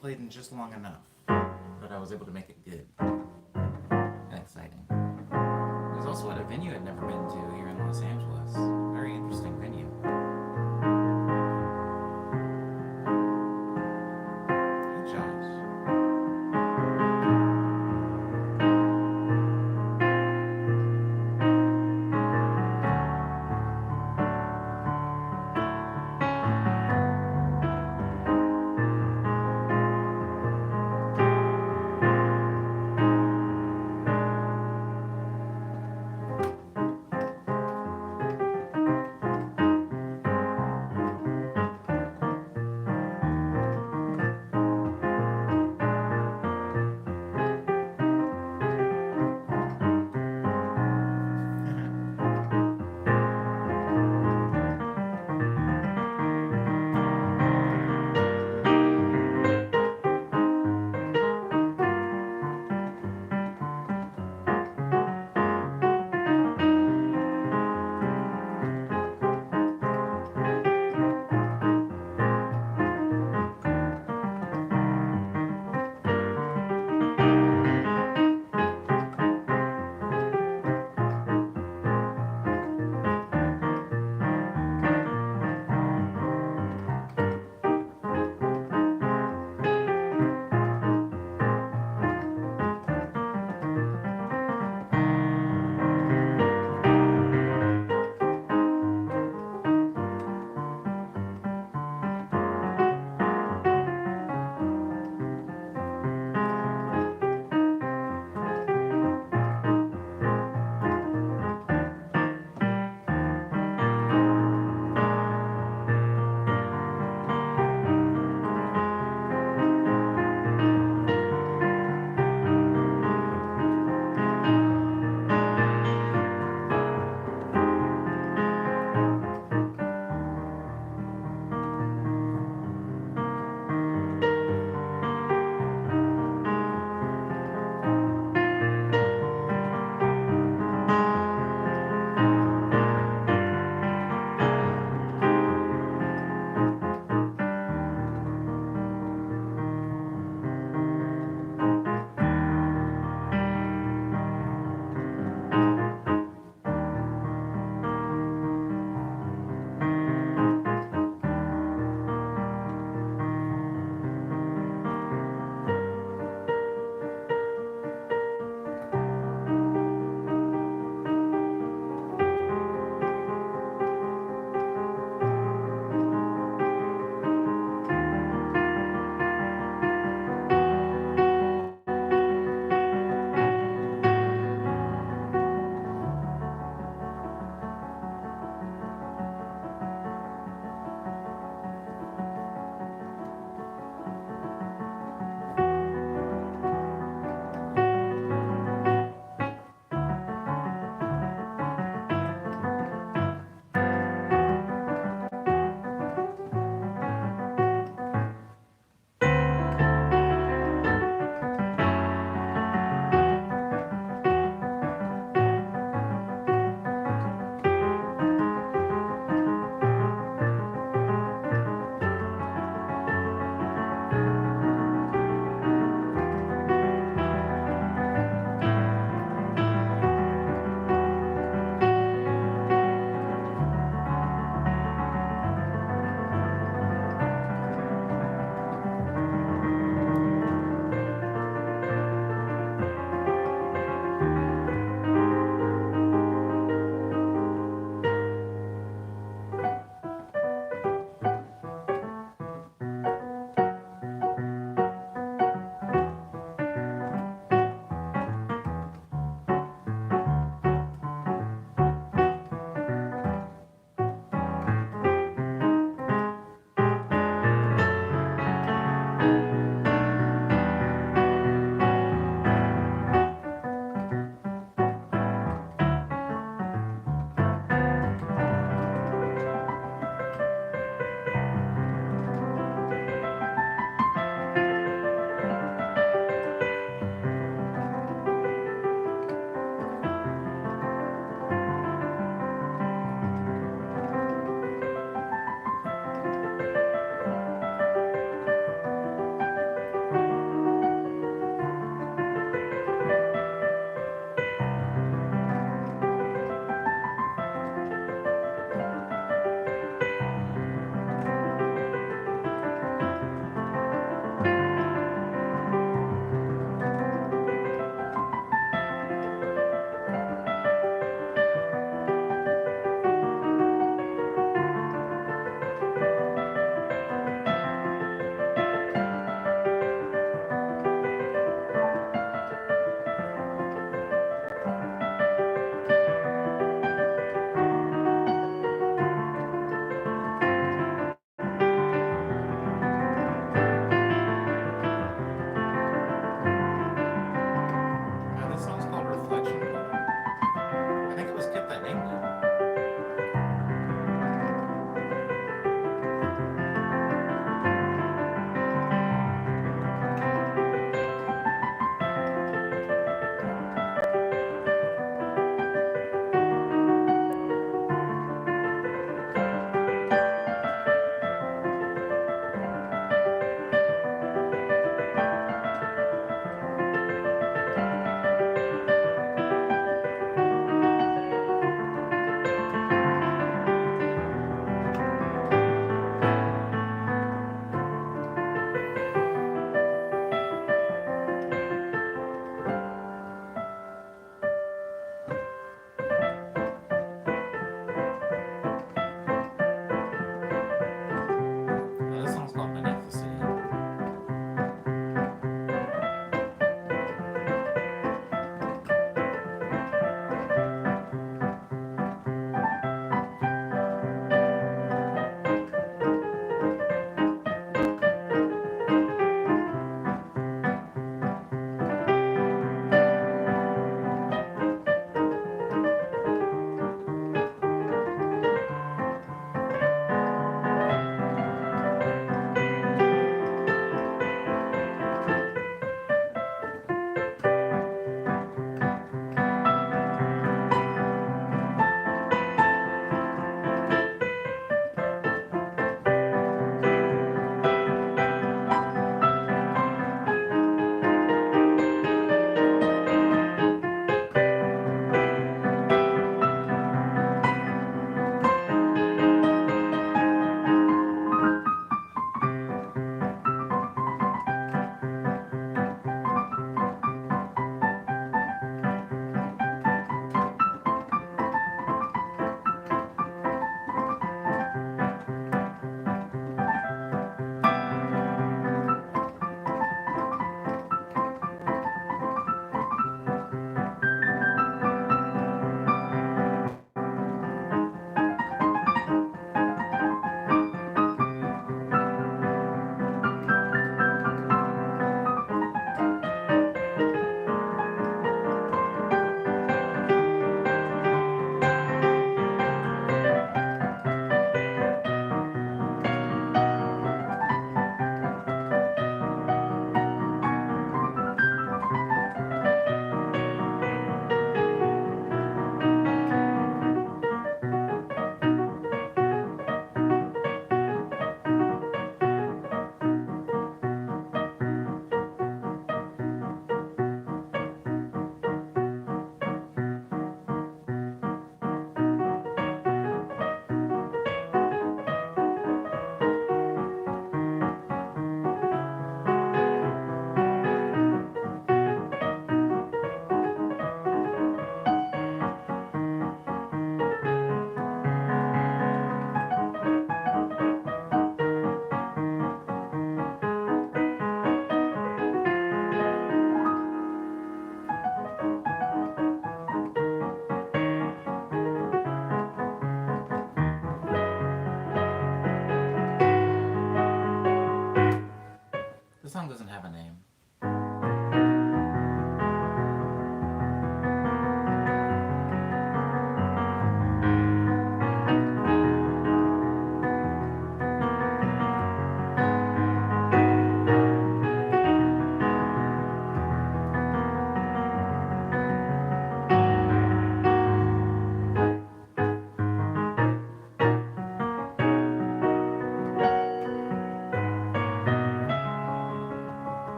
played in just long enough, but I was able to make it good and exciting. It was also at a venue I'd never been to here in Los Angeles. Very interesting venue. Hey, Josh.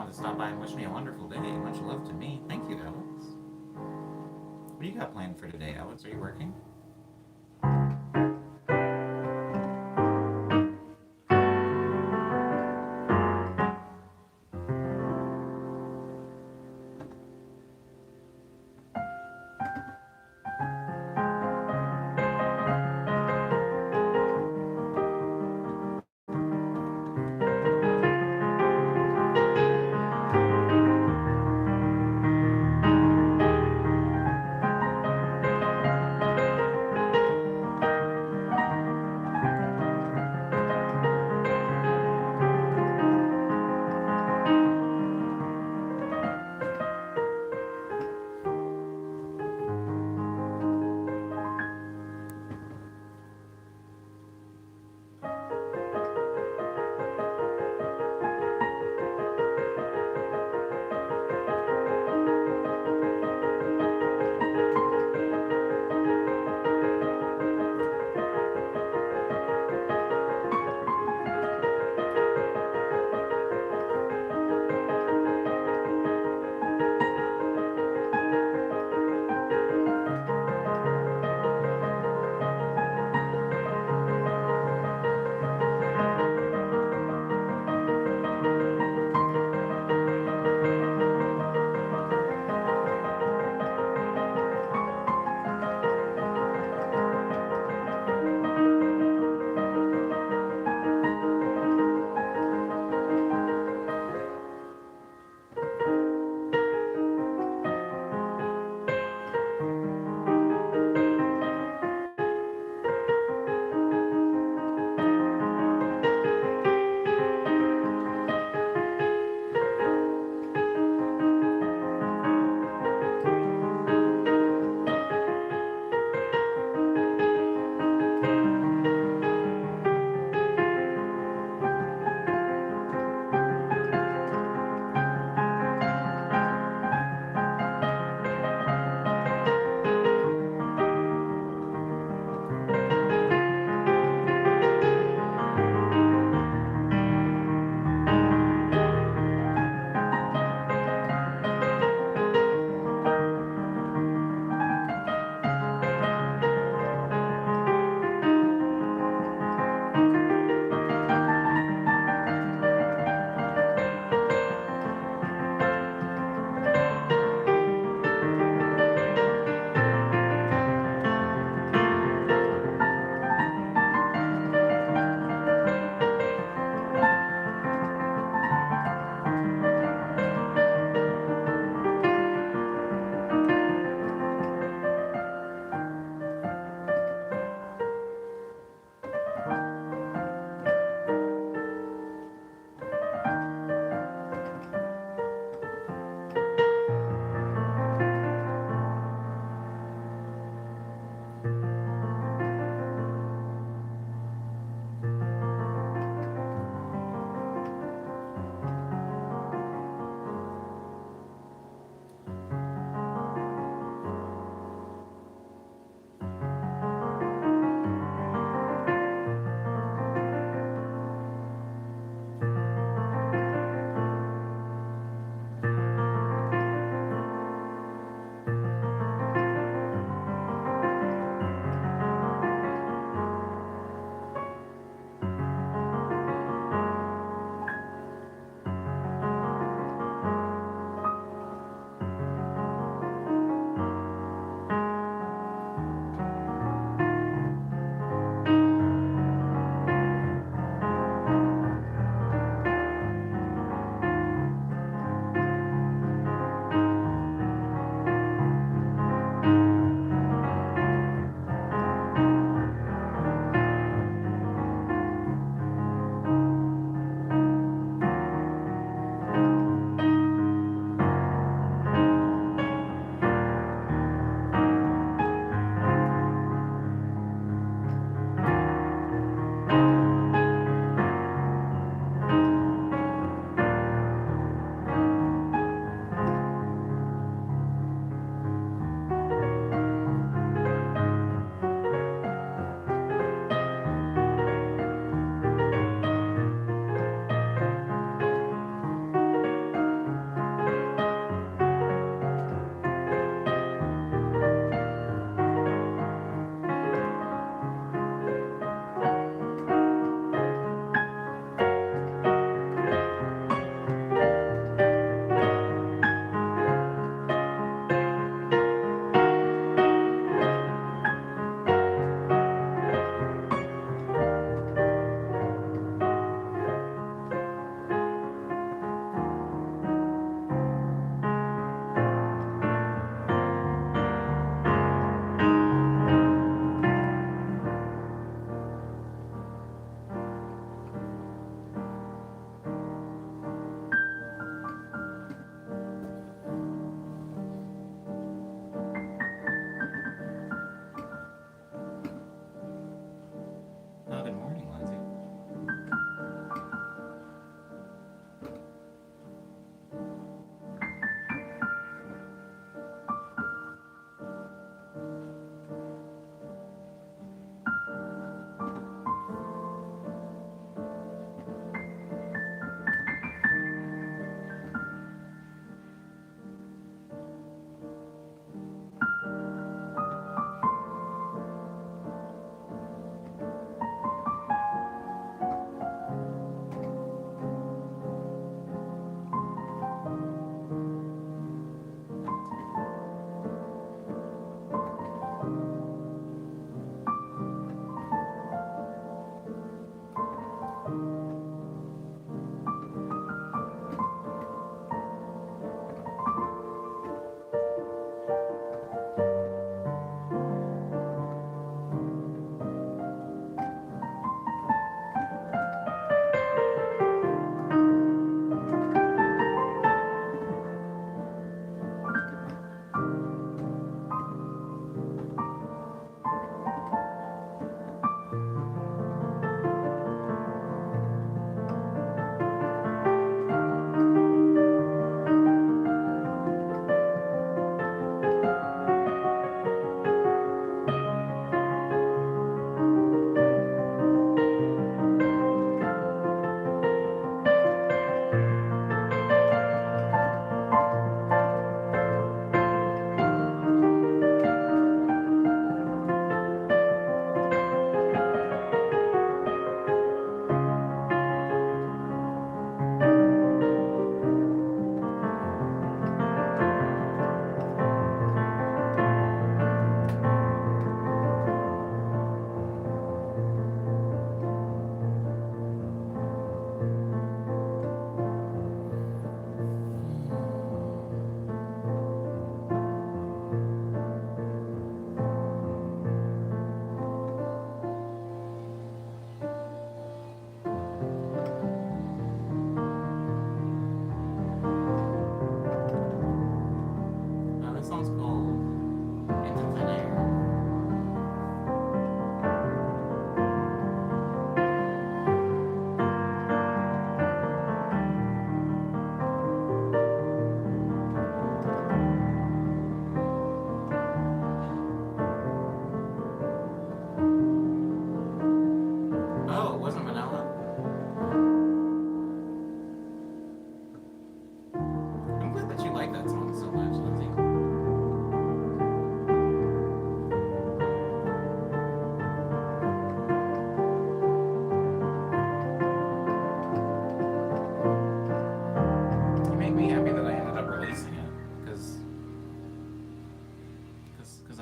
wanted to stop by and wish me a wonderful day. Much love to me. Thank you, Alex. What do you got planned for today, Alex? Are you working?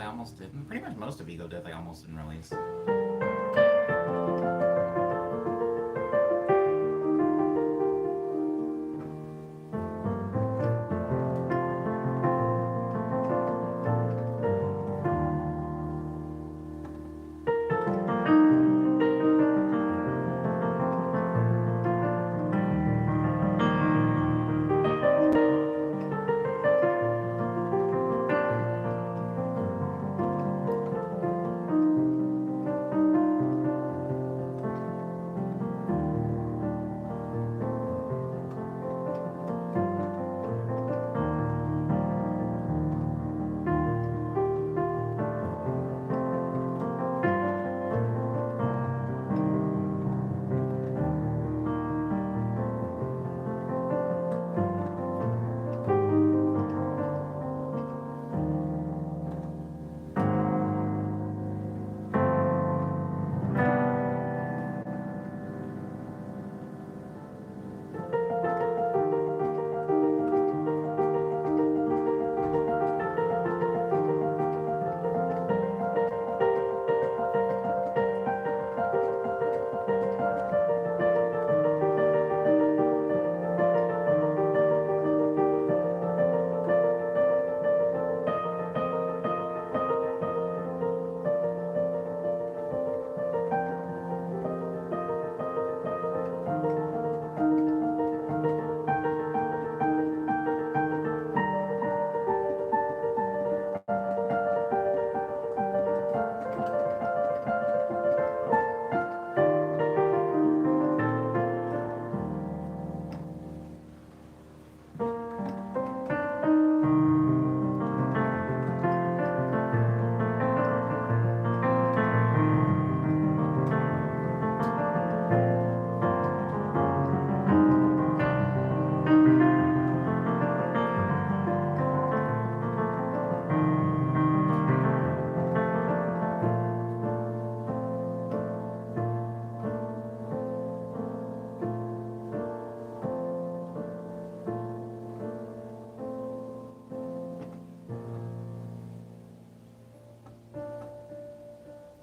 almost didn't. Pretty much most of Ego Death I almost didn't release.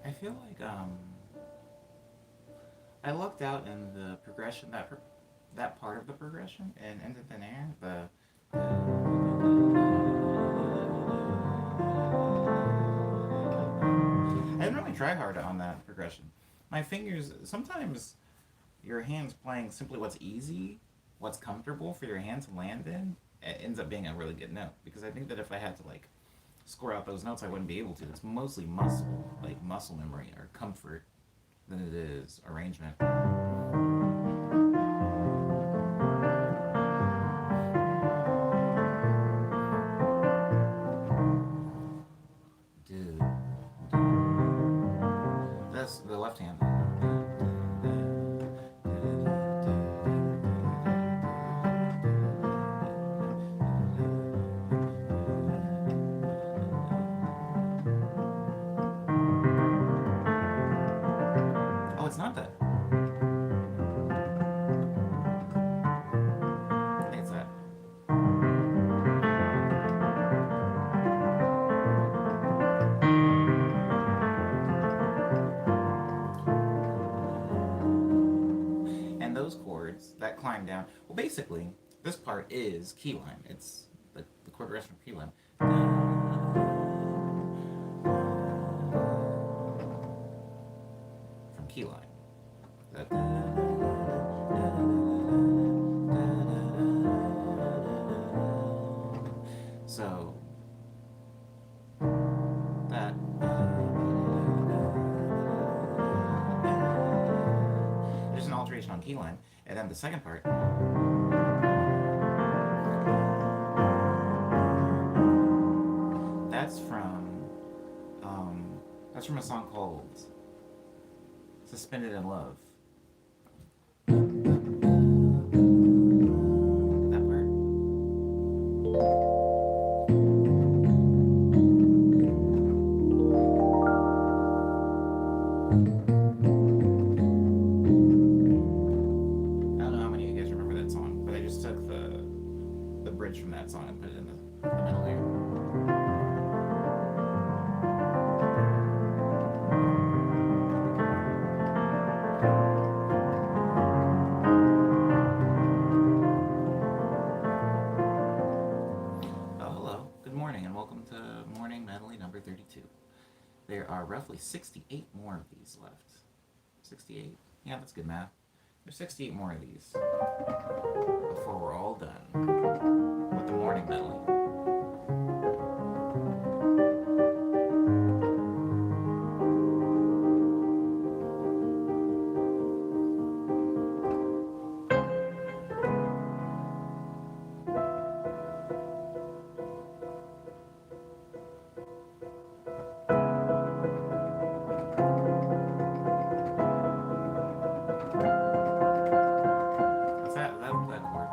I feel like I lucked out in the progression that part of the progression and Into Thin Air. I didn't really try hard on that progression. My fingers sometimes your hands playing simply what's easy, what's comfortable for your hand to land in, it ends up being a really good note. Because I think that if I had to like score out those notes, I wouldn't be able to. It's mostly muscle memory or comfort than it is arrangement. Dude, that's the left hand. Oh, it's not that. I think it's that. And those chords that climb down, well, basically, this part is key lime. It's the chord progression from key lime. From key lime. So that there's an alteration on key line, and then the second part. That's from a song called "Suspended in Love." That part. I don't know how many of you guys remember that song, but I just took the bridge from that song and put it in the middle here. There are roughly 68 more of these left. 68? Yeah, that's good math. There's 68 more of these before we're all done with the morning medley. What's that? That chord?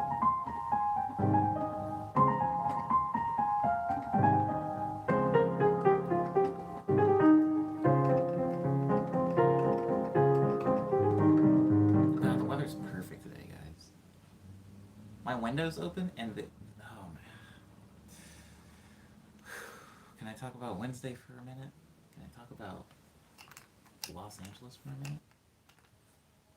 The weather's perfect today, guys. My window's open and oh man. Can I talk about Wednesday for a minute? Can I talk about Los Angeles for a minute?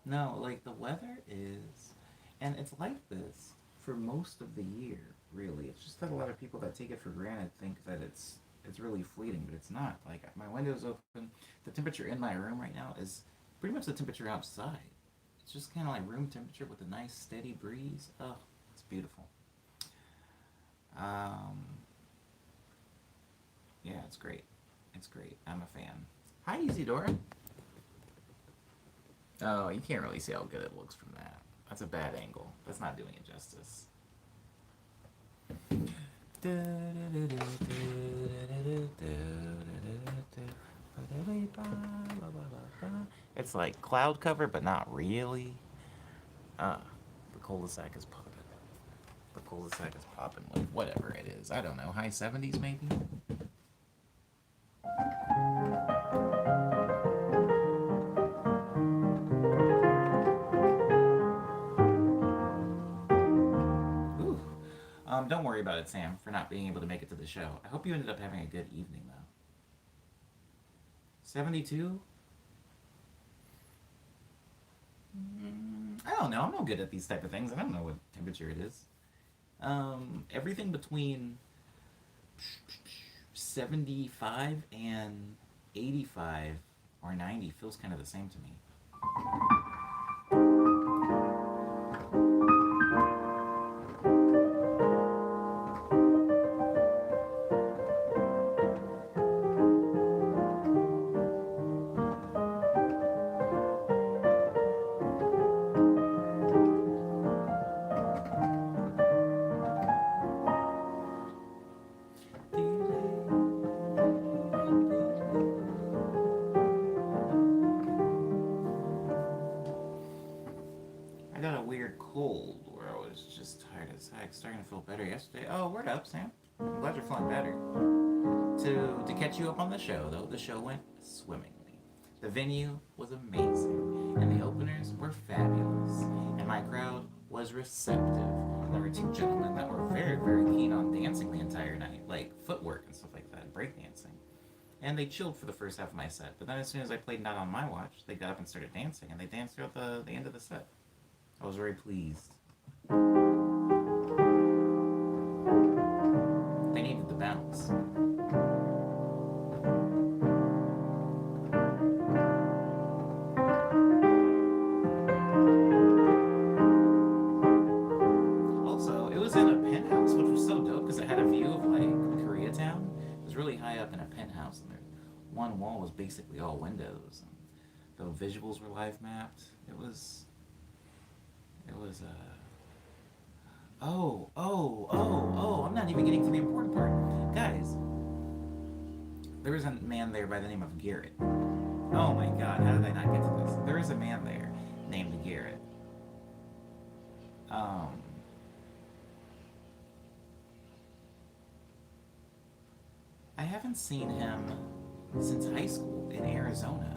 No, like the weather is, and it's like this for most of the year, really. It's just that a lot of people that take it for granted think that it's really fleeting, but it's not. Like my window's open. The temperature in my room right now is pretty much the temperature outside. It's just kind of like room temperature with a nice steady breeze. Oh, it's beautiful. Um, yeah, it's great. It's great. I'm a fan. Hi, Isidora. Oh, you can't really see how good it looks from that. That's a bad angle. That's not doing it justice. It's like cloud cover, but not really. The cul-de-sac is popping. The cul-de-sac is popping with whatever it is. I don't know. High 70s, maybe? Ooh. Don't worry about it, Sam, for not being able to make it to the show. I hope you ended up having a good evening, though. 72? I don't know. I'm no good at these type of things. I don't know what temperature it is. Everything between 75 and 85 or 90 feels kind of the same to me. I got a weird cold where I was just tired as heck, starting to feel better yesterday. Oh, word up, Sam. I'm glad you're feeling better. To catch you up on the show, though, the show went swimmingly. The venue was amazing, and the openers were fabulous, and my crowd was receptive. And there were two gentlemen that were very, very keen on dancing the entire night, like footwork and stuff like that, breakdancing. And they chilled for the first half of my set, but then as soon as I played Not on My Watch, they got up and started dancing, and they danced throughout the end of the set. I was very pleased. They needed the bounce. Also, it was in a penthouse, which was so dope because it had a view of like Koreatown. It was really high up in a penthouse, and one wall was basically all windows. And the visuals were live mapped. It was I'm not even getting to the important part. Guys, there was a man there by the name of Garrett. Oh my god, how did I not get to this? There is a man there named Garrett. I haven't seen him since high school in Arizona.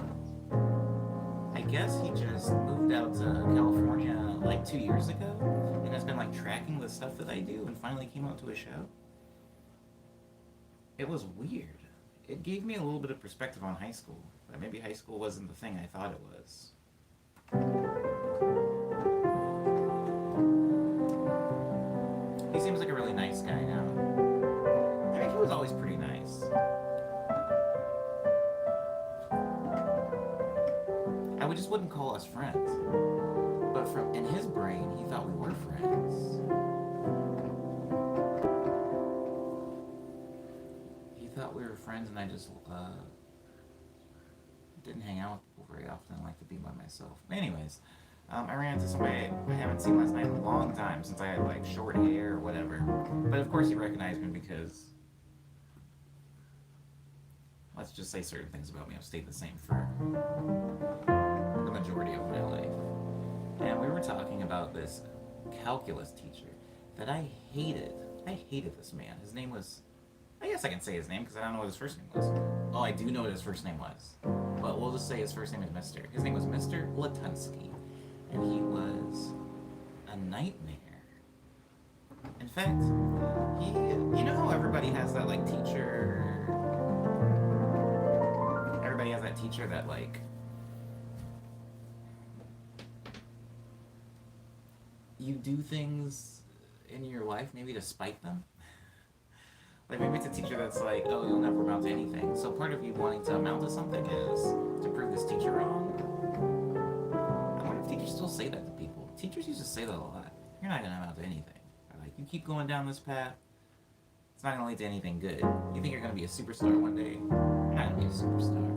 I guess he just moved out to California like 2 years ago and has been like tracking the stuff that I do and finally came out to a show. It was weird. It gave me a little bit of perspective on high school. But maybe high school wasn't the thing I thought it was. He seems like a really nice guy now. I mean, he was always pretty nice. I would just wouldn't call us friends. But from in his brain, he thought we were friends. He thought we were friends, and I just didn't hang out with people very often. I like to be by myself. Anyways, I ran into somebody I haven't seen last night in a long time since I had like short hair or whatever. But of course, he recognized me because let's just say certain things about me have stayed the same for the majority of my life. And we were talking about this calculus teacher that I hated. I hated this man. His name was, I guess I can say his name because I don't know what his first name was. Oh, I do know what his first name was. But we'll just say his first name is Mr. His name was Mr. Latunsky. And he was a nightmare. In fact, you know how everybody has that like teacher, everybody has that teacher that like, you do things in your life maybe to spite them. Like maybe it's a teacher that's like, oh, you'll never amount to anything. So part of you wanting to amount to something is to prove this teacher wrong. I wonder if teachers still say that to people. Teachers used to say that a lot. You're not gonna amount to anything. Or like, you keep going down this path, it's not gonna lead to anything good. You think you're gonna be a superstar one day? You're not gonna be a superstar.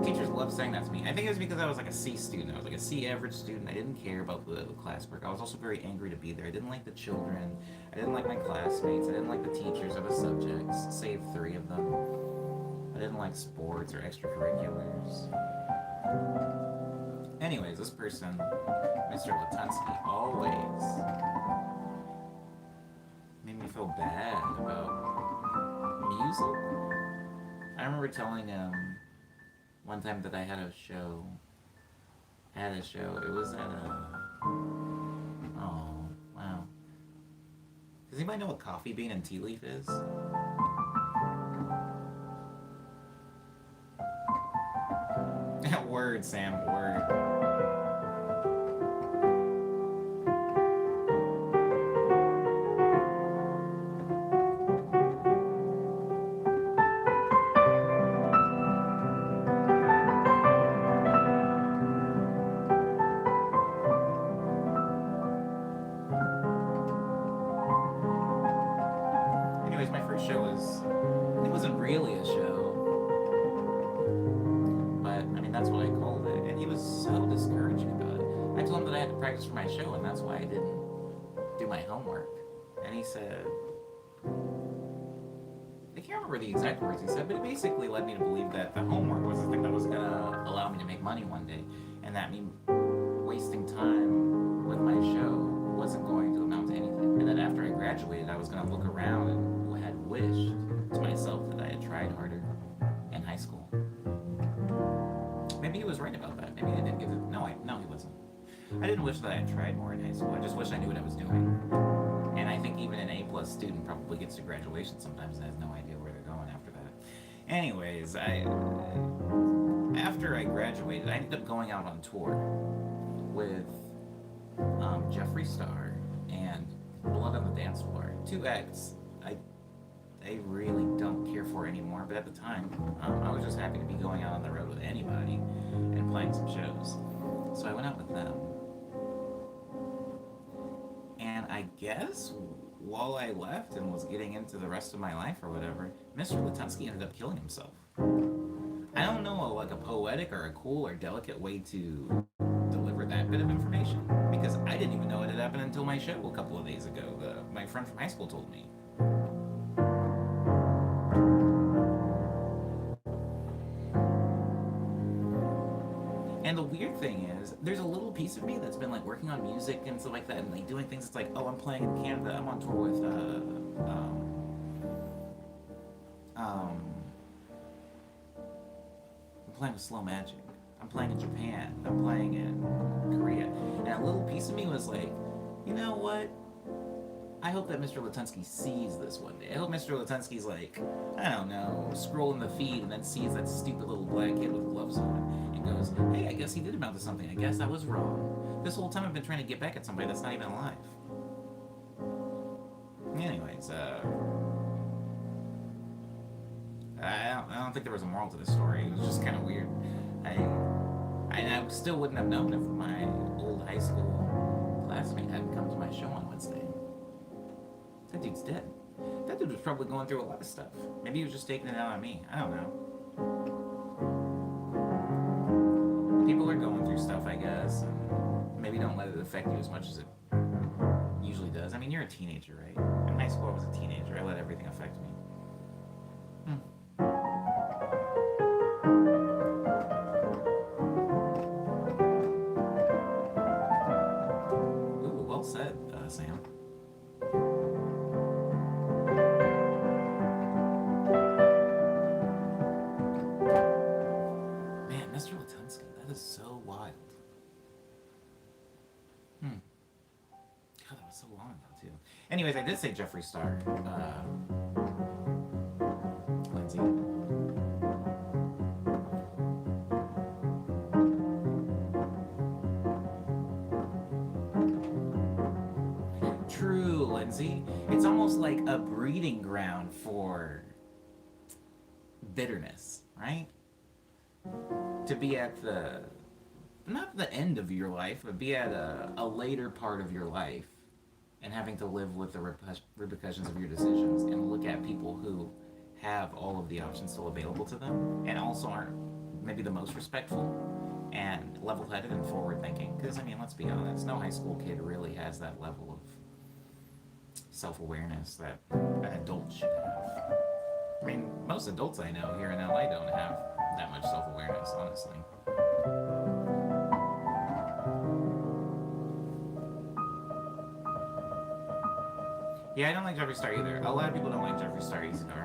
Teachers love saying that to me. I think it was because I was like a C student. I was like a C average student. I didn't care about the classwork. I was also very angry to be there. I didn't like the children. I didn't like my classmates. I didn't like the teachers of the subjects, save 3 of them. I didn't like sports or extracurriculars. Anyways, this person, Mr. Latunsky, always made me feel bad about music. I remember telling him one time that I had a show. It was at a. Oh, wow. Does anybody know what coffee bean and tea leaf is? Word, Sam, word. Anyways, my first show was. It wasn't really a show. That's what I called it, and he was so discouraging about it. I told him that I had to practice for my show, and that's why I didn't do my homework. And he said, I can't remember the exact words he said, but it basically led me to believe that the homework was the thing that was gonna allow me to make money one day, and that me wasting time with my show wasn't going to amount to anything. And then after I graduated, I was gonna look around and had wished to myself that I had tried harder in high school. Maybe he was right about that. Maybe I didn't get it. No, he wasn't. I didn't wish that I had tried more in high school. I just wish I knew what I was doing. And I think even an A+ student probably gets to graduation sometimes and has no idea where they're going after that. Anyways, after I graduated, I ended up going out on tour with Jeffree Star and Blood on the Dance Floor. 2 acts I really don't care for anymore, but at the time, I was just happy to be going out on the road with anybody and playing some shows. So I went out with them. And I guess while I left and was getting into the rest of my life or whatever, Mr. Latunsky ended up killing himself. I don't know like a poetic or a cool or delicate way to deliver that bit of information, because I didn't even know it had happened until my show a couple of days ago. My friend from high school told me. And the weird thing is, there's a little piece of me that's been like working on music and stuff like that, and like doing things. It's like, oh, I'm playing in Canada. I'm on tour with I'm playing with Slow Magic. I'm playing in Japan. I'm playing in Korea. And a little piece of me was like, you know what? I hope that Mr. Latunsky sees this one day. I hope Mr. Latunsky's like, I don't know, scrolling the feed and then sees that stupid little black kid with gloves on and goes, hey, I guess he did amount to something. I guess I was wrong. This whole time I've been trying to get back at somebody that's not even alive. Anyways, I don't think there was a moral to the story. It was just kind of weird. I, I still wouldn't have known if my old high school classmate hadn't come to my show on Wednesday. That dude's dead. That dude was probably going through a lot of stuff. Maybe he was just taking it out on me. I don't know. People are going through stuff, I guess, and maybe don't let it affect you as much as it usually does. I mean, you're a teenager, right? In high school, I was a teenager. I let everything affect me. Ooh, well said, Sam. Man, Mr. Latunski, that is so wild. God, that was so long ago, too. Anyways, I did say Jeffree Star. Lindsay. True, Lindsay. It's almost like a breeding ground for bitterness, right? To be at the, not the end of your life, but be at a later part of your life and having to live with the repercussions of your decisions and look at people who have all of the options still available to them and also aren't maybe the most respectful and level-headed and forward-thinking. Because, I mean, let's be honest, no high school kid really has that level of self-awareness that an adult should have. I mean, most adults I know here in LA don't have that much self-awareness, honestly. Yeah, I don't like Jeffree Star either. A lot of people don't like Jeffree Star either.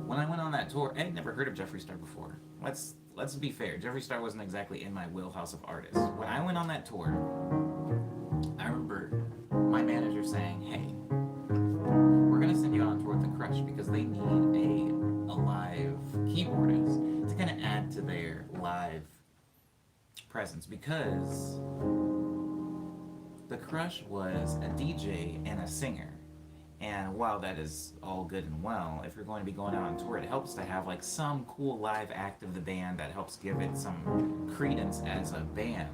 When I went on that tour, I had never heard of Jeffree Star before. Let's be fair. Jeffree Star wasn't exactly in my wheelhouse of artists. When I went on that tour, I remember my manager saying, "Hey, we're gonna send you out on tour with the Crush because they need a live keyboardist to kind of add to their live presence because the Crush was a DJ and a singer. And while that is all good and well, if you're going to be going out on tour, it helps to have like some cool live act of the band that helps give it some credence as a band.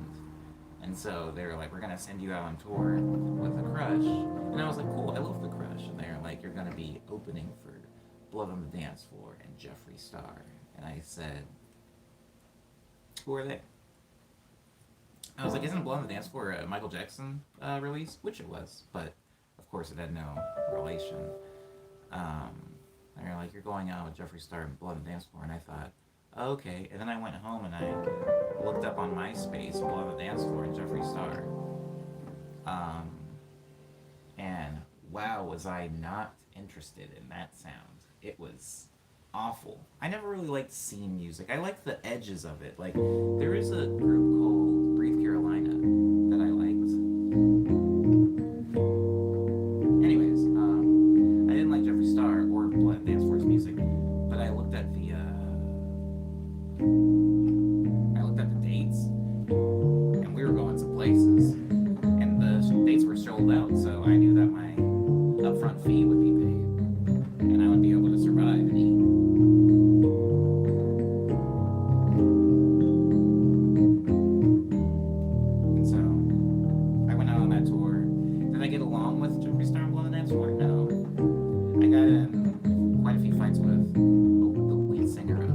And so they were like, we're gonna send you out on tour with the Crush. And I was like, cool, I love the Crush. And they're like, you're gonna be opening for Blood on the Dance Floor and Jeffree Star. And I said, who are they? I was like, isn't Blood on the Dance Floor a Michael Jackson release? Which it was, but of course it had no relation. They were like, you're going out with Jeffree Star and Blood on the Dance Floor. And I thought, okay. And then I went home and I looked up on MySpace Blood on the Dance Floor and Jeffree Star. And wow, was I not interested in that sound. It was awful. I never really liked scene music. I liked the edges of it. Like, there is a group called Breathe Carolina that I liked. Anyways, I didn't like Jeffree Star or Blood Dance Floor's music, but I looked at the dates, and we were going some places, and the dates were sold out, so I knew that my upfront fee would be paid, and I would be able to survive and eat. And so, I went out on that tour. Did I get along with Jeffree Star and Blood on the Dance Floor? No. I got in quite a few fights with the lead singer of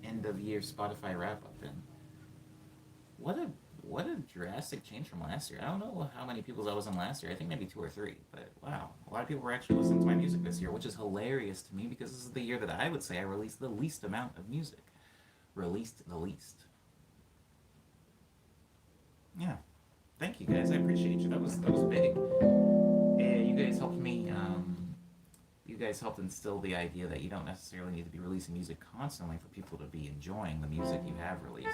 End of year Spotify wrap up then. What a what a drastic change from last year. I don't know how many people I was in last year. I think maybe two or three. But wow, a lot of people were actually listening to my music this year, which is hilarious to me because this is the year that I would say I released the least amount of music. Released the least. Yeah. Thank you guys. I appreciate you. That was big. Yeah, you guys helped me. You guys helped instill the idea that you don't necessarily need to be releasing music constantly for people to be enjoying the music you have released.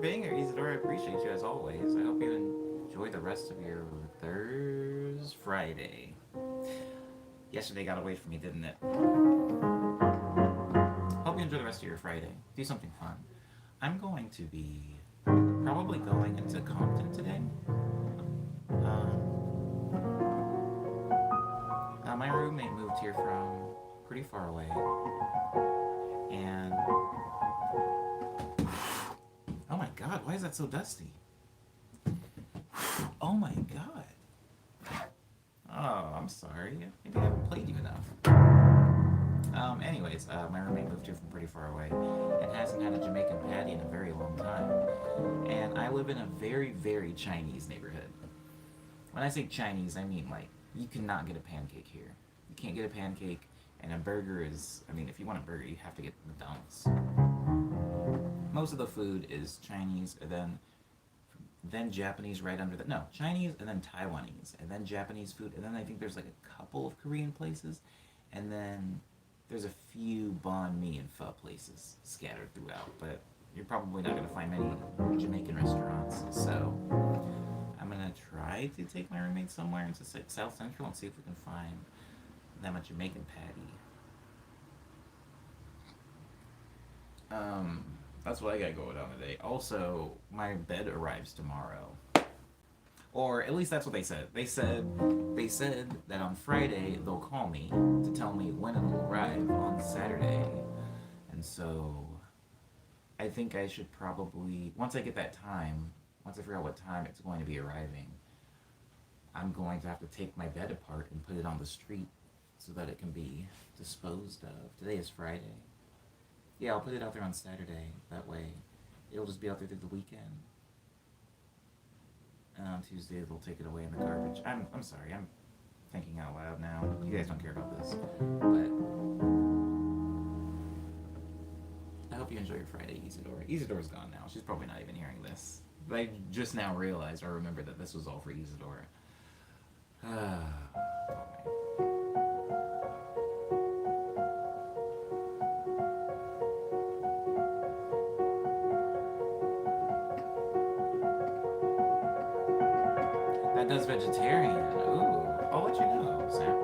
being here, Isadora. I appreciate you as always. I hope you enjoy the rest of your Thursday Friday. Yesterday got away from me, didn't it? Hope you enjoy the rest of your Friday. Do something fun. I'm going to be probably going into Compton today. Um, my roommate moved here from pretty far away, and oh my god, why is that so dusty? Oh my god. Oh, I'm sorry. Maybe I haven't played you enough. My roommate moved here from pretty far away and hasn't had a Jamaican patty in a very long time. And I live in a very, very Chinese neighborhood. When I say Chinese, I mean like you cannot get a pancake here. You can't get a pancake, and a burger is. I mean, if you want a burger, you have to get McDonald's. Most of the food is Chinese, and then Japanese right under that. No, Chinese and then Taiwanese, and then Japanese food, and then I think there's like a couple of Korean places, and then there's a few banh mi and pho places scattered throughout. But you're probably not gonna find many Jamaican restaurants. So I'm gonna try to take my roommate somewhere into South Central and see if we can find them a Jamaican patty. That's what I got going on today. Also, my bed arrives tomorrow. Or at least that's what they said. They said that on Friday they'll call me to tell me when it'll arrive on Saturday. And so I think I should probably once I figure out what time it's going to be arriving, I'm going to have to take my bed apart and put it on the street so that it can be disposed of. Today is Friday. Yeah, I'll put it out there on Saturday. That way, it'll just be out there through the weekend. And on Tuesday, they'll take it away in the garbage. I'm sorry. I'm thinking out loud now. You guys don't care about this, but I hope you enjoy your Friday, Isadora. Isadora's gone now. She's probably not even hearing this. But I just now realized or remembered that this was all for Isadora. That does vegetarian. Ooh, I'll let you know, Sam.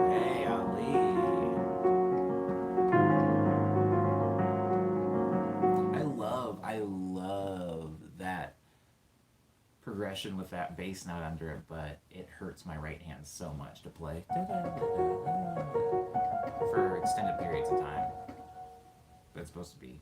Hey, Ali. I love that progression with that bass note under it, but it hurts my right hand so much to play for extended periods of time. But it's supposed to be.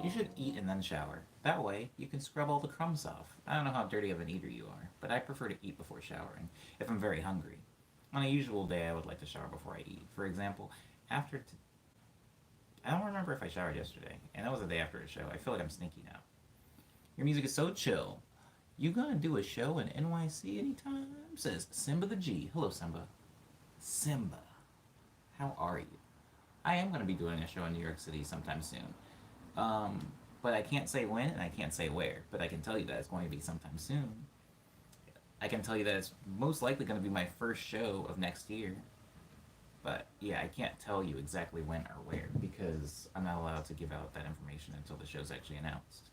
You should eat and then shower. That way, you can scrub all the crumbs off. I don't know how dirty of an eater you are, but I prefer to eat before showering if I'm very hungry. On a usual day, I would like to shower before I eat. For example, I don't remember if I showered yesterday, and that was the day after a show. I feel like I'm sneaky now. Your music is so chill. You gonna do a show in NYC anytime? Says Simba the G. Hello, Simba. Simba, how are you? I am gonna be doing a show in New York City sometime soon. But I can't say when and I can't say where. But I can tell you that it's going to be sometime soon. I can tell you that it's most likely going to be my first show of next year. But yeah, I can't tell you exactly when or where because I'm not allowed to give out that information until the show's actually announced.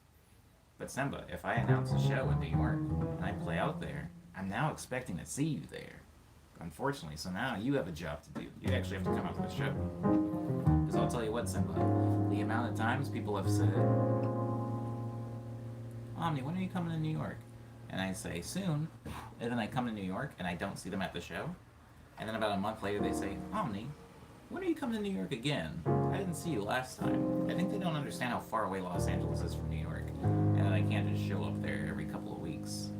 But Simba, if I announce a show in New York and I play out there, I'm now expecting to see you there. Unfortunately, so now you have a job to do. You actually have to come out to the show. Because I'll tell you what, Simba, the amount of times people have said, Omni, when are you coming to New York? And I say, soon. And then I come to New York and I don't see them at the show. And then about a month later they say, Omni, when are you coming to New York again? I didn't see you last time. I think they don't understand how far away Los Angeles is from New York. And that I can't just show up there every couple of weeks.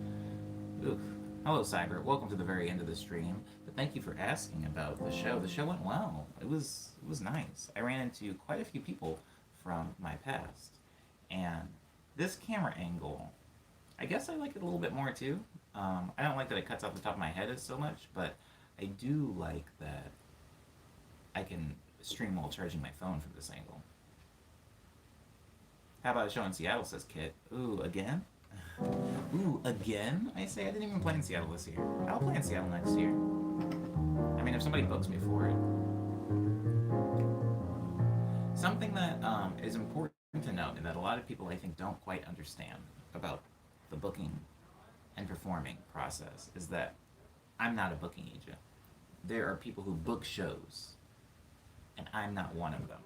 Oof. Hello, Cyber. Welcome to the very end of the stream. But thank you for asking about the show. The show went well. It was nice. I ran into quite a few people from my past. And this camera angle, I guess I like it a little bit more too. I don't like that it cuts off the top of my head so much, but I do like that I can stream while charging my phone from this angle. How about a show in Seattle, says Kit. Ooh, again? Ooh, again? I say I didn't even play in Seattle this year. I'll play in Seattle next year. I mean, if somebody books me for it. Something that is important to note and that a lot of people, I think, don't quite understand about the booking and performing process is that I'm not a booking agent. There are people who book shows, and I'm not one of them.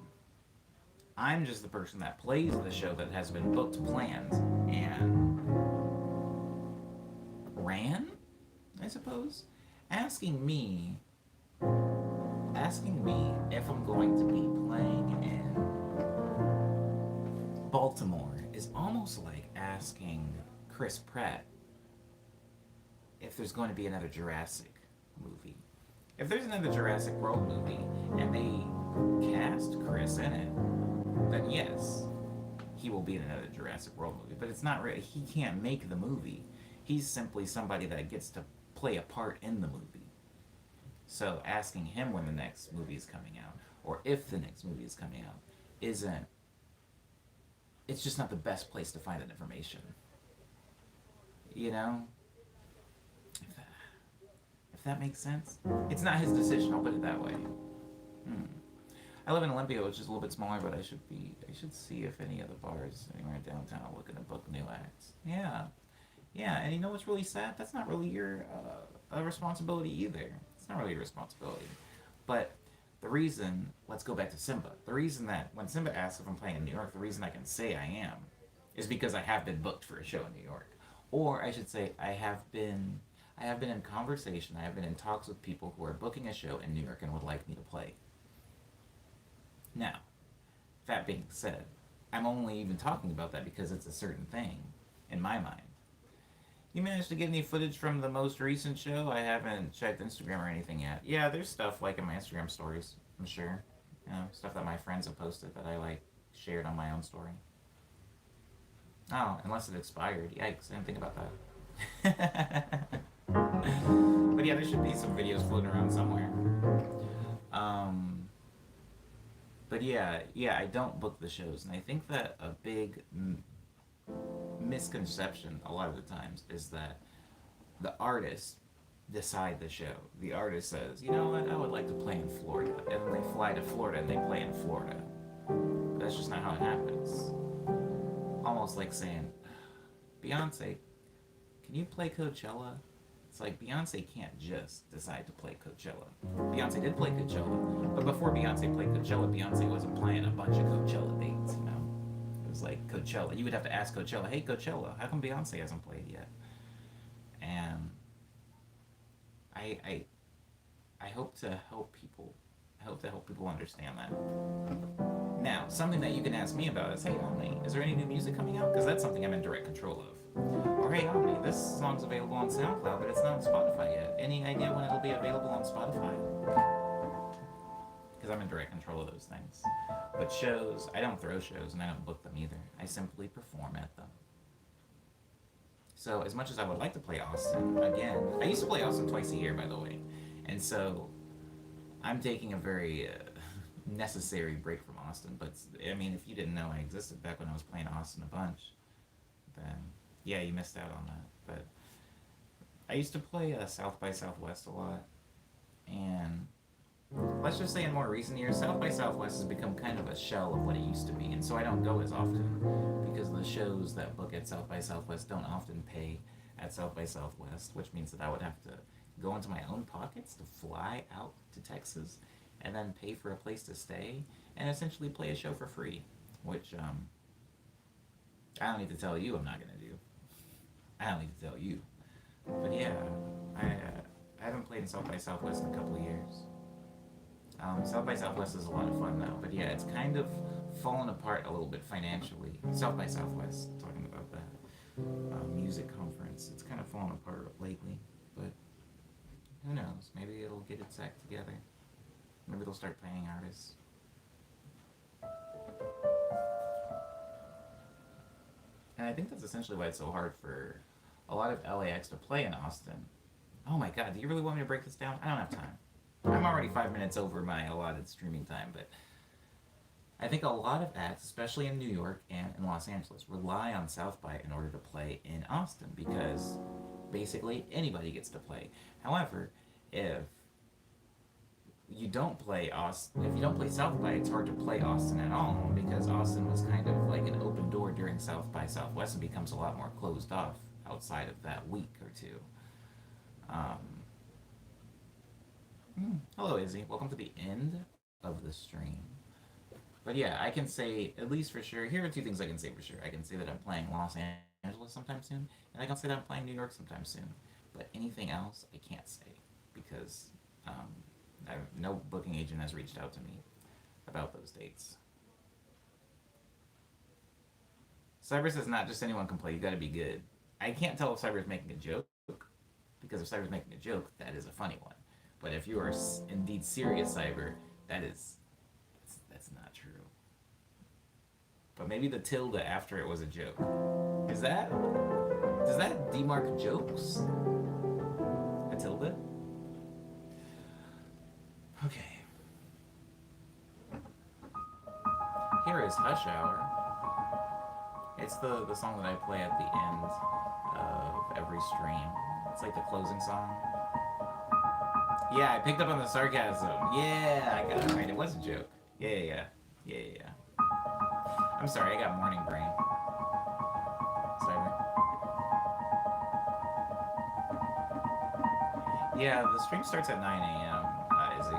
I'm just the person that plays the show that has been booked, planned, and ran, I suppose. Asking me if I'm going to be playing in Baltimore is almost like asking Chris Pratt if there's going to be another Jurassic movie. If there's another Jurassic World movie and they cast Chris in it, then yes, he will be in another Jurassic World movie. But it's not really, he can't make the movie. He's simply somebody that gets to play a part in the movie. So asking him when the next movie is coming out, or if the next movie is coming out, isn't, it's just not the best place to find that information. You know? If that makes sense? It's not his decision, I'll put it that way. I live in Olympia, which is a little bit smaller, but I should see if any of the bars anywhere downtown are looking to book new acts. Yeah. Yeah, and you know what's really sad? That's not really your responsibility either. It's not really your responsibility. But the reason, let's go back to Simba. The reason that when Simba asks if I'm playing in New York, the reason I can say I am is because I have been booked for a show in New York. Or I should say I have been in conversation, I have been in talks with people who are booking a show in New York and would like me to play. Now, that being said, I'm only even talking about that because it's a certain thing in my mind. You managed to get any footage from the most recent show? I haven't checked Instagram or anything yet. Yeah, there's stuff like in my Instagram stories, I'm sure. You know, stuff that my friends have posted that I like shared on my own story. Oh, unless it expired. Yikes, I didn't think about that. But yeah, there should be some videos floating around somewhere. But yeah, I don't book the shows, and I think that a big misconception a lot of the times is that the artists decide the show. The artist says, you know what, I would like to play in Florida, and then they fly to Florida and they play in Florida. That's just not how it happens. Almost like saying, Beyonce, can you play Coachella? It's like Beyonce can't just decide to play Coachella. Beyonce did play Coachella, but before Beyonce played Coachella, Beyonce wasn't playing a bunch of Coachella dates, you know? It was like Coachella. You would have to ask Coachella, hey Coachella, how come Beyonce hasn't played yet? And I hope to help people. I hope to help people understand that. Now, something that you can ask me about is, hey Omni, is there any new music coming out? Because that's something I'm in direct control of. Or hey Omni, this song's available on SoundCloud, but it's not on Spotify yet. Any idea when it'll be available on Spotify? Because I'm in direct control of those things. But shows, I don't throw shows and I don't book them either. I simply perform at them. So as much as I would like to play Austin, again, I used to play Austin twice a year, by the way. And so I'm taking a very necessary break from Austin. But I mean, if you didn't know I existed back when I was playing Austin a bunch, then yeah, you missed out on that. But I used to play South by Southwest a lot, and let's just say in more recent years, South by Southwest has become kind of a shell of what it used to be, and so I don't go as often because the shows that book at South by Southwest don't often pay at South by Southwest, which means that I would have to go into my own pockets to fly out to Texas and then pay for a place to stay and essentially play a show for free, which I don't need to tell you I'm not gonna do. I don't need to tell you, but yeah, I haven't played in South by Southwest in a couple of years. South by Southwest is a lot of fun now, but yeah, it's kind of fallen apart a little bit financially. South by Southwest, talking about that music conference, it's kind of fallen apart lately, but who knows? Maybe it'll get its act together. Maybe they'll start paying artists. And I think that's essentially why it's so hard for a lot of LAX to play in Austin. Oh my god, do you really want me to break this down? I don't have time. I'm already 5 minutes over my allotted streaming time, but I think a lot of acts, especially in New York and in Los Angeles, rely on South by in order to play in Austin because basically anybody gets to play. However, if you don't play Austin, if you don't play South by, it's hard to play Austin at all because Austin was kind of like an open door during South by Southwest and becomes a lot more closed off outside of that week or two. Um, Hello, Izzy. Welcome to the end of the stream. But yeah, I can say, at least for sure, here are two things I can say for sure. I can say that I'm playing Los Angeles sometime soon, and I can say that I'm playing New York sometime soon. But anything else, I can't say because no booking agent has reached out to me about those dates. Cyber says not just anyone can play, you gotta be good. I can't tell if Cyber is making a joke, because if Cyber is making a joke, that is a funny one. But if you are indeed serious, Cyber, that's not true. But maybe the tilde after it was a joke. Does that demark jokes? A tilde? Okay. Here is Hush Hour. It's the song that I play at the end of every stream. It's like the closing song. Yeah, I picked up on the sarcasm. Yeah, I got it right. It was a joke. Yeah. I'm sorry, I got morning brain. Sorry. Yeah, the stream starts at 9 a.m., Izzy.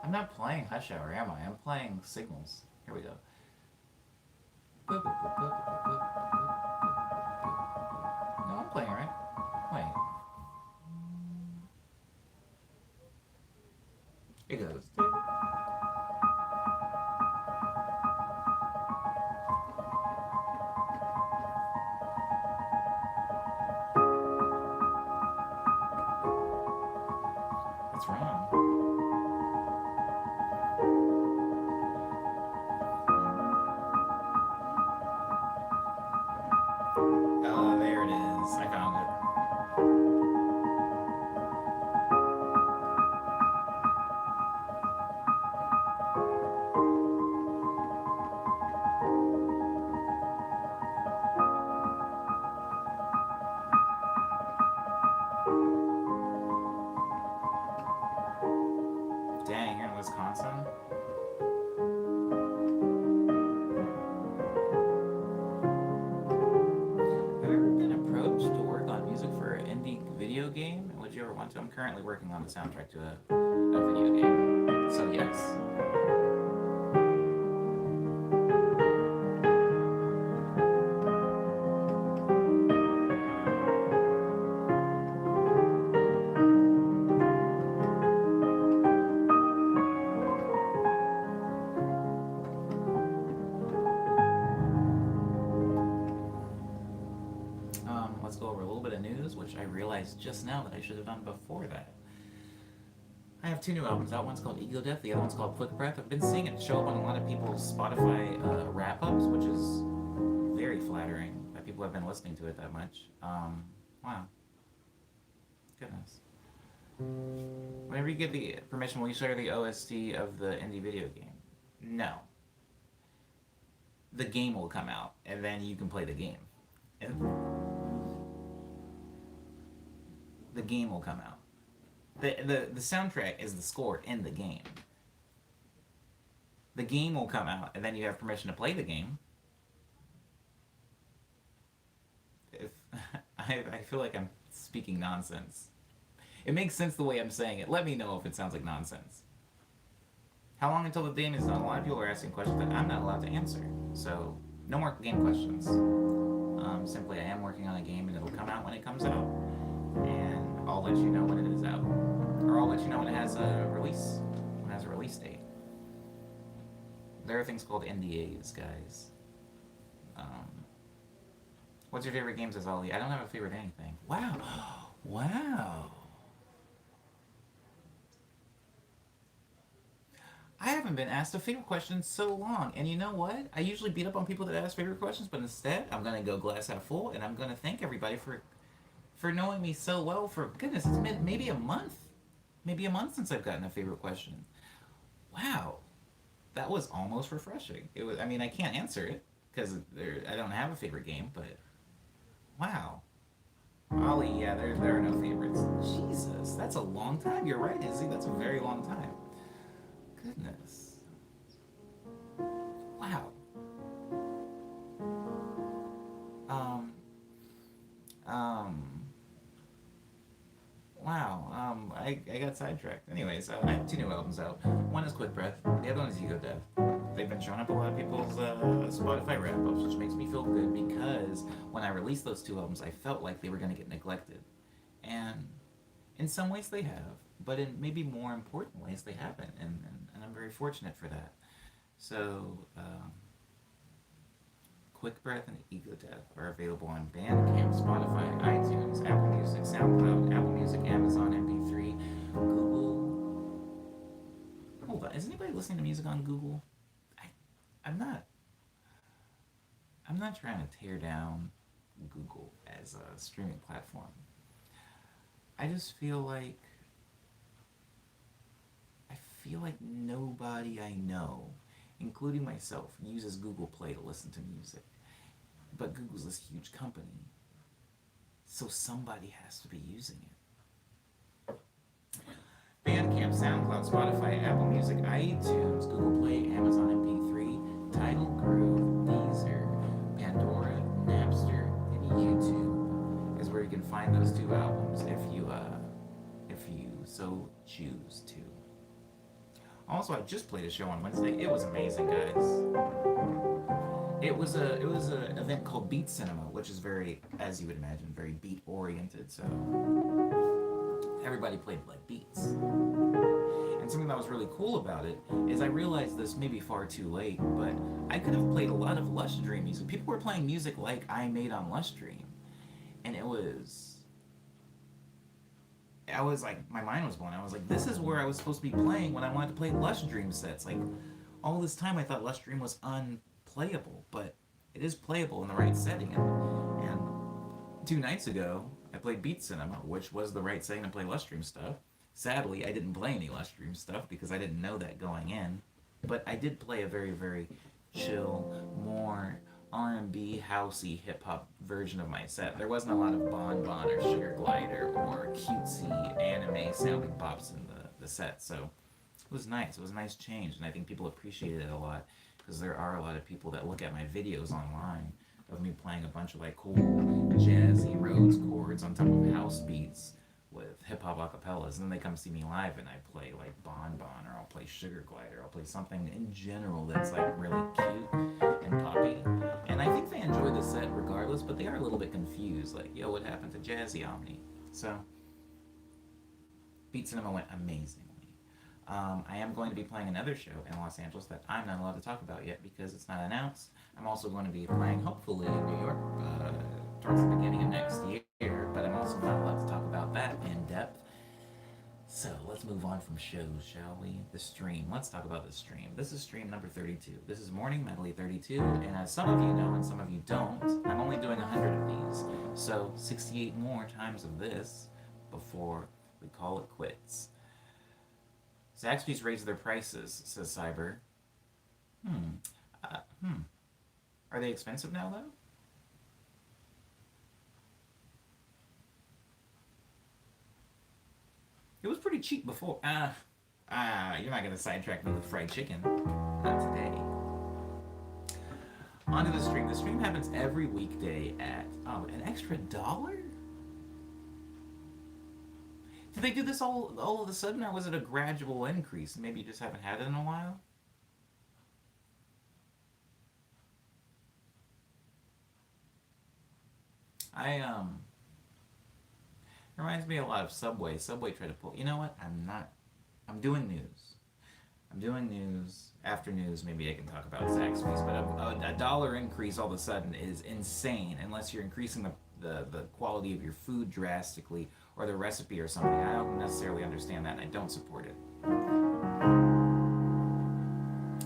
I'm not playing Hush Hour, am I? I'm playing Signals. Here we go. No, I'm playing it right. Wait. It goes. What's wrong? Oh, there it is. I found it. Dang, you're in Wisconsin? Have you ever been approached to work on music for an indie video game? Would you ever want to? I'm currently working on the soundtrack to a video game. So, yes. Let's go over a little bit of news, which I realized just now that I should have done before that. I have two new albums out. One's called Ego Death, the other one's called Quick Breath. I've been seeing it show up on a lot of people's Spotify wrap-ups, which is very flattering that people have been listening to it that much. Wow. Goodness. Whenever you get the permission, will you share the OST of the indie video game? No. The game will come out, and then you can play the game. And the game will come out. The soundtrack is the score in the game. The game will come out, and then you have permission to play the game. If I feel like I'm speaking nonsense. It makes sense the way I'm saying it. Let me know if it sounds like nonsense. How long until the game is done? A lot of people are asking questions that I'm not allowed to answer. So, no more game questions. Simply, I am working on a game, and it'll come out when it comes out. And I'll let you know when it is out. Or I'll let you know when it has a release. When it has a release date. There are things called NDAs, guys. What's your favorite games, Azali? I don't have a favorite anything. Wow. Wow. I haven't been asked a favorite question in so long. And you know what? I usually beat up on people that ask favorite questions, but instead, I'm going to go glass half full, and I'm going to thank everybody for knowing me so well for, goodness, it's been maybe a month. Maybe a month since I've gotten a favorite question. Wow. That was almost refreshing. It was. I mean, I can't answer it because I don't have a favorite game, but wow. Ollie, yeah, there are no favorites. Jesus, that's a long time. You're right, Izzy. That's a very long time. Goodness. Wow. Um. Um. Wow. I got sidetracked. Anyways, I have two new albums out. One is Quick Breath. The other one is Ego Death. They've been showing up a lot of people's Spotify wrap-ups, which makes me feel good because when I released those two albums, I felt like they were going to get neglected. And in some ways they have, but in maybe more important ways they haven't. And I'm very fortunate for that. So, Quick Breath and Ego Death are available on Bandcamp, Spotify, iTunes, Apple Music, SoundCloud, Apple Music, Amazon MP3, Google. Hold on, is anybody listening to music on Google? I'm not. I'm not trying to tear down Google as a streaming platform. I just feel like nobody I know, including myself, uses Google Play to listen to music. But Google's this huge company, so somebody has to be using it. Bandcamp, SoundCloud, Spotify, Apple Music, iTunes, Google Play, Amazon MP3, Tidal, Groove, Deezer, Pandora, Napster, and YouTube is where you can find those two albums if you so choose to. Also, I just played a show on Wednesday. It was amazing, guys. It was a event called Beat Cinema, which is very, as you would imagine, very beat oriented. So everybody played like beats. And something that was really cool about it is I realized this maybe far too late, but I could have played a lot of Lush Dream music. People were playing music like I made on Lush Dream, and I was like, my mind was blown. I was like, this is where I was supposed to be playing when I wanted to play Lush Dream sets. Like, all this time I thought Lush Dream was unplayable, but it is playable in the right setting. And 2 nights ago, I played Beat Cinema, which was the right setting to play Lush Dream stuff. Sadly, I didn't play any Lush Dream stuff because I didn't know that going in. But I did play a very, very chill, more R&B, housey, hip-hop version of my set. There wasn't a lot of Bon Bon or Sugar Glider or cutesy anime-sounding bops in the set. So it was nice. It was a nice change, and I think people appreciated it a lot because there are a lot of people that look at my videos online of me playing a bunch of like cool jazzy Rhodes chords on top of house beats with hip-hop acapellas, and then they come see me live and I play like Bon Bon, or I'll play Sugar Glider, I'll play something in general that's like really cute and poppy. And I think they enjoy the set regardless, but they are a little bit confused, like, yo, what happened to Jazzy Omni? So, Beat Cinema went amazingly. I am going to be playing another show in Los Angeles that I'm not allowed to talk about yet because it's not announced. I'm also going to be playing, hopefully, in New York towards the beginning of next year, but I'm also not allowed to talk about that in depth. So let's move on from shows, shall we? The stream. Let's talk about the stream. This is stream number 32. This is Morning Medley 32, and as some of you know and some of you don't, I'm only doing 100 of these. So 68 more times of this before We call it quits. Zaxby's raised their prices, says Cyber. Hmm. Hmm. Are they expensive now, though? It was pretty cheap before. You're not going to sidetrack me with fried chicken. Not today. On to the stream. The stream happens every weekday at, an extra dollar? Did they do this all of a sudden, or was it a gradual increase? Maybe you just haven't had it in a while? I. It reminds me a lot of Subway. Subway tried to pull. You know what? I'm not. I'm doing news. I'm doing news. After news, maybe I can talk about Zaxby's. But a dollar increase all of a sudden is insane unless you're increasing the quality of your food drastically or the recipe or something. I don't necessarily understand that, and I don't support it.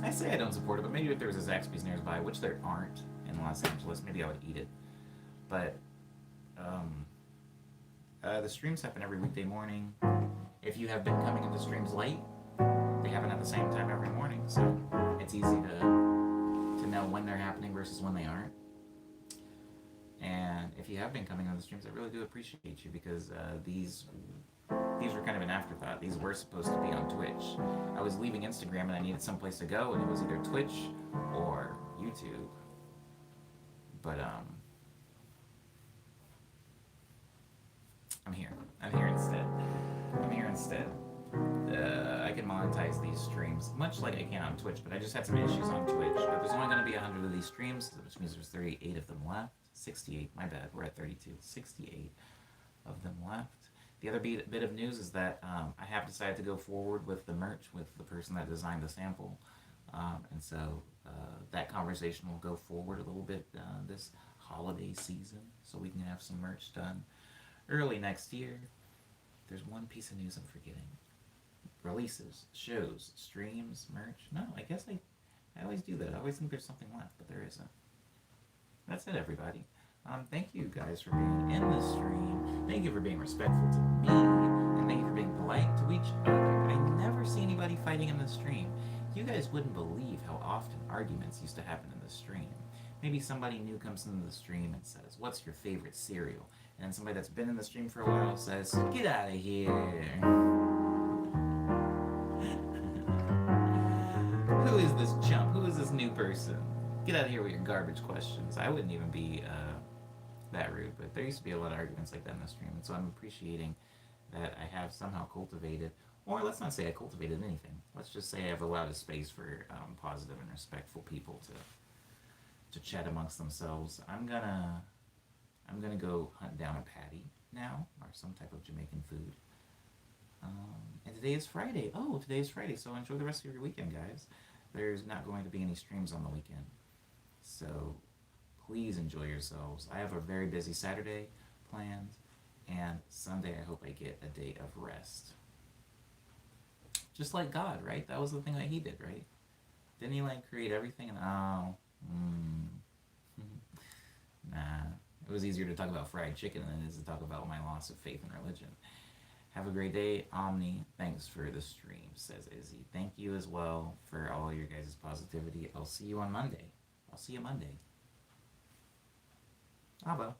I say I don't support it, but maybe if there was a Zaxby's nearby, which there aren't in Los Angeles, maybe I would eat it. But um, the streams happen every weekday morning. If you have been coming into streams late, they happen at the same time every morning, so it's easy to know when they're happening versus when they aren't. And if you have been coming on the streams, I really do appreciate you because these were kind of an afterthought. These were supposed to be on Twitch. I was leaving Instagram and I needed someplace to go, and it was either Twitch or YouTube. But I'm here. I'm here instead. I'm here instead. I can monetize these streams much like I can on Twitch, but I just had some issues on Twitch. But there's only going to be 100 of these streams, which means there's 38 of them left. 68, my bad, we're at 32. 68 of them left. The other bit of news is that I have decided to go forward with the merch with the person that designed the sample. And so that conversation will go forward a little bit this holiday season so we can have some merch done early next year. There's one piece of news I'm forgetting. Releases, shows, streams, merch. No, I guess I always do that. I always think there's something left, but there isn't. That's it, everybody. Thank you guys for being in the stream. Thank you for being respectful to me. And thank you for being polite to each other. I never see anybody fighting in the stream. You guys wouldn't believe how often arguments used to happen in the stream. Maybe somebody new comes into the stream and says, "What's your favorite cereal?" And then somebody that's been in the stream for a while says, "Get out of here." Who is this chump? Who is this new person? Get out of here with your garbage questions. I wouldn't even be that rude, but there used to be a lot of arguments like that in the stream, and so I'm appreciating that I have somehow cultivated, or let's not say I cultivated anything. Let's just say I've allowed a space for positive and respectful people to chat amongst themselves. I'm gonna go hunt down a patty now, or some type of Jamaican food. And today is Friday. Oh, today is Friday, so enjoy the rest of your weekend, guys. There's not going to be any streams on the weekend. So please enjoy yourselves. I have a very busy Saturday planned, and Sunday I hope I get a day of rest. Just like God, right? That was the thing that he did, right? Didn't he create everything? And nah. It was easier to talk about fried chicken than it is to talk about my loss of faith in religion. Have a great day, Omni. Thanks for the stream, says Izzy. Thank you as well for all your guys' positivity. I'll see you on Monday. I'll see you Monday. Abba.